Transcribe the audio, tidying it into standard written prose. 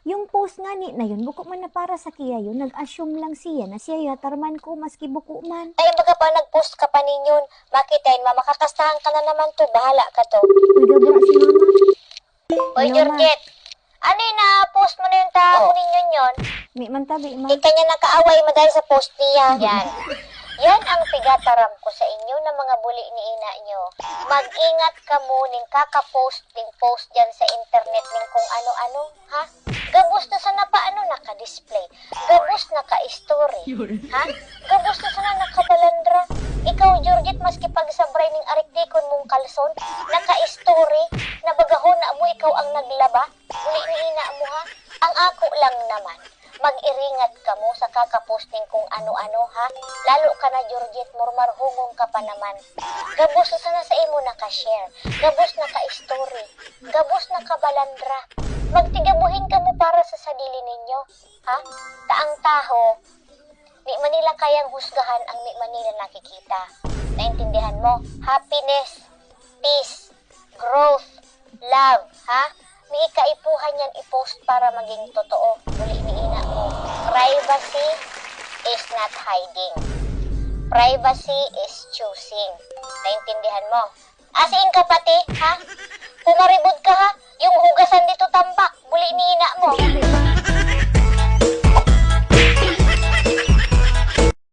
Yung post nga ni na yun, buko man na para sa kiya yun, nag-assume lang siya na siya yatarman ko maski buko man. Ay, baga pa nag-post ka pa ninyon. Makitayin, makakastahan ka na naman to. Bahala ka to. Uy, gabra si mama. Hoy, Hello, ma. Georgette. Ano yun na post mo na yung tao ninyo yun? May man tabi, ma. Di kanya nakaaway mo dahil sa post niya. Yan. Yan ang pigataram ko sa inyo na mga buli ni ina nyo. Mag-ingat ka mo ning kaka-post ding post dyan sa internet ning kung ano-ano, ha? Gabos na sana pa ano naka-display. Gabos naka-story. Ha? Gabos na sana nakabalandra. Ikaw, Georgette, maski pagsabray ning arikdikon mong kalson, naka-story, nabagahon na mo ikaw ang naglaba. Uli ni ina mo, ha? Ang ako lang naman, mag-iringat ka mo sa kakaposting kung ano-ano, ha? Lalo ka na, Georgette, marhungong ka pa naman. Gabos na sana sa imo naka-share. Gabos naka-story. Gabos nakabalandra. Magtigabuhin ka mo para sa sadili ninyo, ha? Taang taho, di Manila kayang husgahan ang di Manila nakikita. Naintindihan mo? Happiness, peace, growth, love, ha? May kaipuhan yan i-post para maging totoo. Muli ni ina mo. Privacy is not hiding. Privacy is choosing. Naintindihan mo? Asiin ka pati, ha? Pumaribod ka, ha? Yung hugasan dito tambak. Muli ni ina mo.